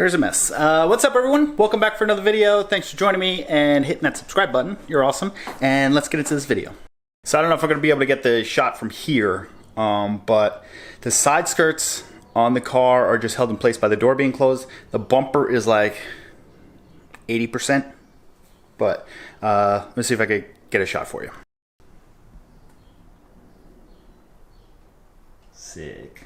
Here's a mess. What's up, everyone? Welcome back for another video. Thanks for joining me and hitting that subscribe button. You're awesome. And let's get into this video. So I don't know if I'm going to be able to get the shot from here, but the side skirts on the car are just held in place by the door being closed. The bumper is like 80%, but let's see if I could get a shot for you. Sick.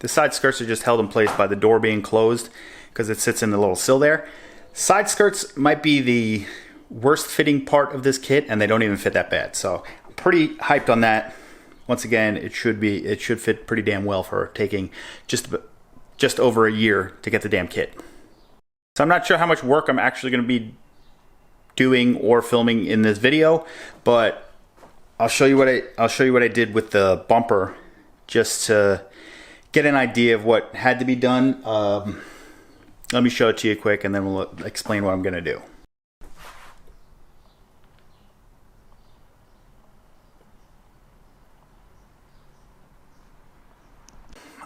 The side skirts are just held in place by the door being closed because it sits in the little sill there. Side skirts might be the worst fitting part of this kit, and they don't even fit that bad. So I'm pretty hyped on that. Once again, it should fit pretty damn well for taking just over a year to get the damn kit. So I'm not sure how much work I'm actually going to be doing or filming in this video, but I'll show you what I did with the bumper just to get an idea of what had to be done. Let me show it to you quick and then we'll explain what I'm gonna do.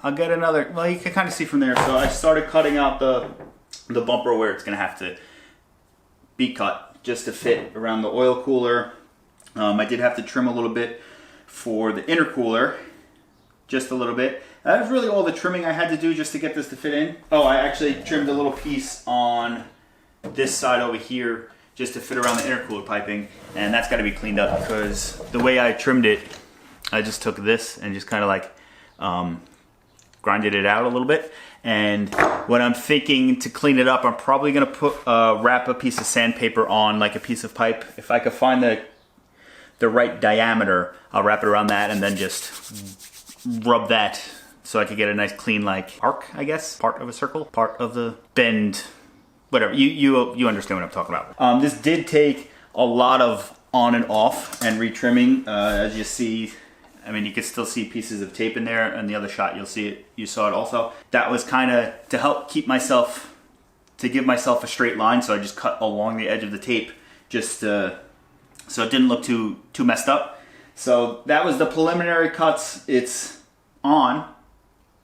I'll get another, well, you can kind of see from there. So I started cutting out the bumper where it's gonna have to be cut just to fit around the oil cooler. I did have to trim a little bit for the intercooler, just a little bit. That was really all the trimming I had to do just to get this to fit in. Oh, I actually trimmed a little piece on this side over here just to fit around the intercooler piping, and that's got to be cleaned up because the way I trimmed it, I just took this and just kind of like grinded it out a little bit. And what I'm thinking to clean it up, I'm probably gonna wrap a piece of sandpaper on like a piece of pipe. If I could find the right diameter, I'll wrap it around that and then just rub that so I could get a nice clean like arc, I guess. Part of a circle, part of the bend, whatever. You understand what I'm talking about. This did take a lot of on and off and retrimming. As you see, I mean, you can still see pieces of tape in there, and the other shot you'll see it, you saw it also. That was kind of to help keep myself, to give myself a straight line, so I just cut along the edge of the tape just so it didn't look too messed up. So that was the preliminary cuts. It's on.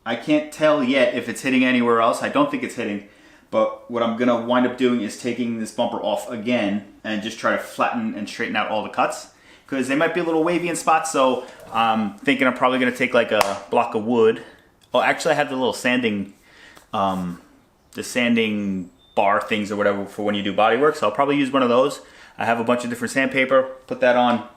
I can't tell yet if it's hitting anywhere else. I don't think it's hitting, but what I'm gonna wind up doing is taking this bumper off again and just try to flatten and straighten out all the cuts because they might be a little wavy in spots. So I'm thinking I'm probably gonna take like a block of wood. Oh, actually I have the little sanding, the sanding bar things or whatever for when you do body work. So I'll probably use one of those. I have a bunch of different sandpaper, put that on,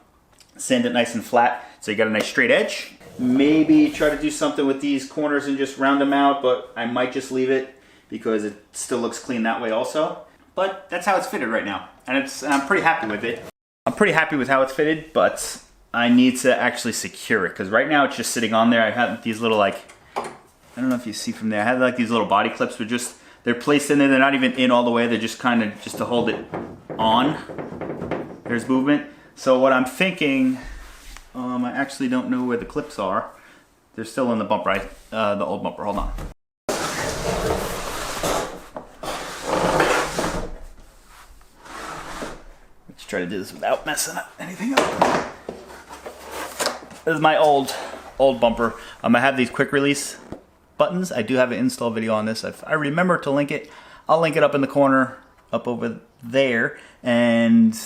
sand it nice and flat so you got a nice straight edge. Maybe try to do something with these corners and just round them out, but I might just leave it because it still looks clean that way also. But that's how it's fitted right now, and I'm pretty happy with it. I'm pretty happy with how it's fitted, but I need to actually secure it because right now it's just sitting on there. I have these little like, I don't know if you see from there, I have like these little body clips, but just, they're placed in there. They're not even in all the way. They're just kind of just to hold it on. There's movement. So what I'm thinking, I actually don't know where the clips are. They're still in the bumper, the old bumper. Hold on. Let's try to do this without messing up anything up. This is my old bumper. I have these quick release buttons. I do have an install video on this. If I remember to link it, I'll link it up in the corner, up over there, and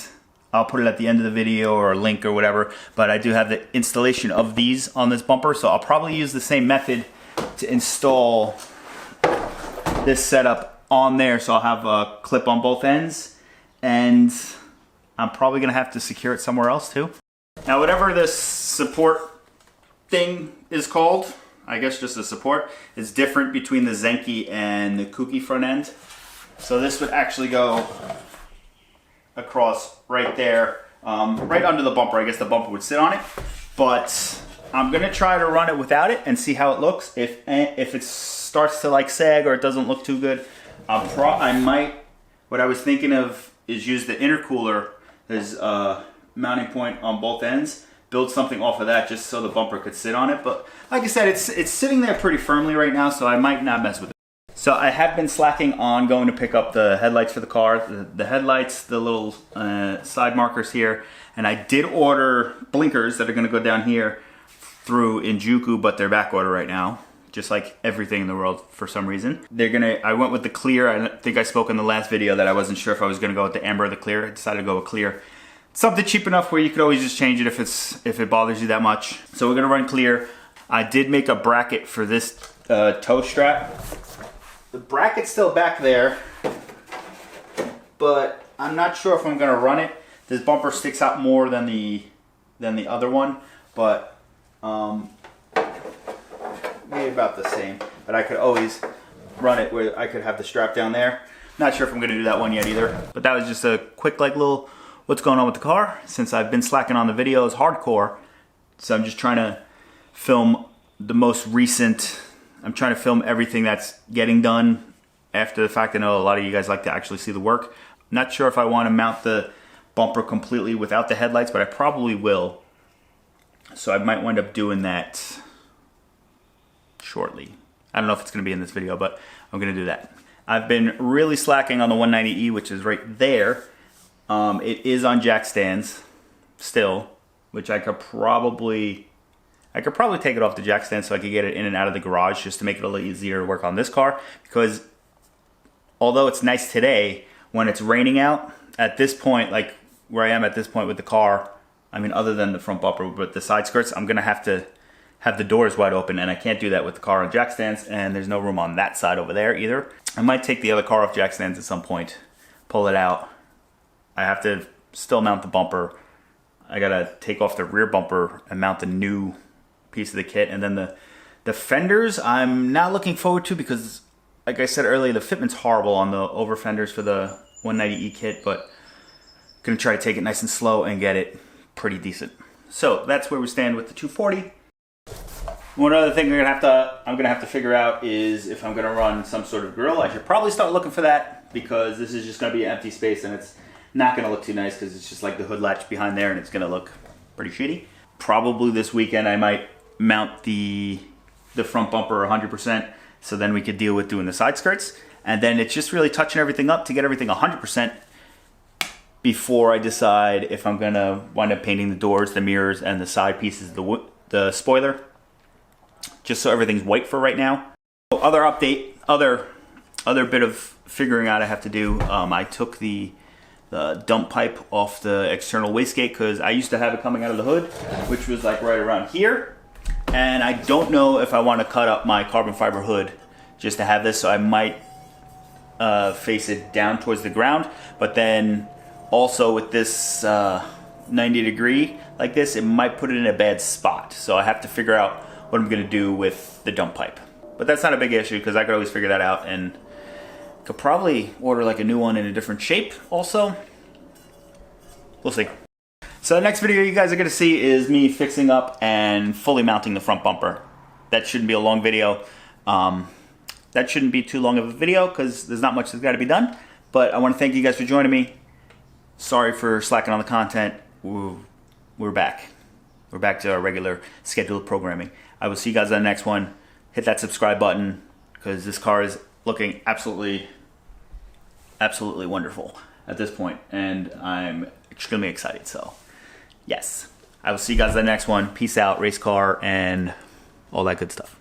I'll put it at the end of the video or a link or whatever, but I do have the installation of these on this bumper, so I'll probably use the same method to install this setup on there. So I'll have a clip on both ends, and I'm probably gonna have to secure it somewhere else too. Now, whatever this support thing is called, I guess just a support, is different between the Zenki and the Kouki front end. So this would actually go across right there, right under the bumper. I guess the bumper would sit on it, but I'm gonna try to run it without it and see how it looks. If it starts to like sag or it doesn't look too good, I might, what I was thinking of is use the intercooler as a mounting point on both ends, build something off of that just so the bumper could sit on it. But like I said, it's sitting there pretty firmly right now, so I might not mess with it. So I have been slacking on going to pick up the headlights for the car, the headlights, the little side markers here, and I did order blinkers that are going to go down here through Injuku, but they're back order right now. just like everything in the world for some reason. I went with the clear. I think I spoke in the last video that I wasn't sure if I was gonna go with the amber or the clear. I decided to go with clear. Something cheap enough where you could always just change it if it bothers you that much. So we're gonna run clear. I did make a bracket for this toe strap. The bracket's still back there, but I'm not sure if I'm gonna run it. This bumper sticks out more than the other one, but maybe about the same. But I could always run it where I could have the strap down there. Not sure if I'm gonna do that one yet either. But that was just a quick like little what's going on with the car, since I've been slacking on the videos hardcore. So I'm just trying to film the most recent. I'm trying to film everything that's getting done after the fact. I know a lot of you guys like to actually see the work. I'm not sure if I want to mount the bumper completely without the headlights, but I probably will. So I might wind up doing that shortly. I don't know if it's going to be in this video, but I'm going to do that. I've been really slacking on the 190E, which is right there. It is on jack stands still, which I could probably take it off the jack stand so I could get it in and out of the garage just to make it a little easier to work on this car. Because although it's nice today, when it's raining out, at this point, like where I am at this point with the car, I mean, other than the front bumper, but the side skirts, I'm gonna have to have the doors wide open, and I can't do that with the car on jack stands, and there's no room on that side over there either. I might take the other car off jack stands at some point, pull it out. I have to still mount the bumper. I gotta take off the rear bumper and mount the new piece of the kit, and then the fenders I'm not looking forward to because, like I said earlier, the fitment's horrible on the over fenders for the 190E kit, but gonna try to take it nice and slow and get it pretty decent. So that's where we stand with the 240. One other thing I'm gonna have to figure out is if I'm gonna run some sort of grill. I should probably start looking for that because this is just gonna be an empty space and it's not gonna look too nice because it's just like the hood latch behind there and it's gonna look pretty shitty. Probably this weekend I might mount the front bumper 100%, so then we could deal with doing the side skirts, and then it's just really touching everything up to get everything 100% before I decide if I'm gonna wind up painting the doors, the mirrors, and the side pieces of the spoiler, just so everything's white for right now. Other update, other bit of figuring out I have to do. I took the dump pipe off the external wastegate because I used to have it coming out of the hood, which was like right around here. And I don't know if I want to cut up my carbon fiber hood just to have this, so I might face it down towards the ground. But then also with this 90 degree like this, it might put it in a bad spot. So I have to figure out what I'm going to do with the dump pipe. But that's not a big issue because I could always figure that out, and could probably order like a new one in a different shape also. We'll see. So the next video you guys are going to see is me fixing up and fully mounting the front bumper. That shouldn't be a long video. That shouldn't be too long of a video because there's not much that's got to be done. But I want to thank you guys for joining me. Sorry for slacking on the content. We're back. We're back to our regular scheduled programming. I will see you guys on the next one. Hit that subscribe button because this car is looking absolutely wonderful at this point, and I'm extremely excited. So yes, I will see you guys on the next one. Peace out, race car, and all that good stuff.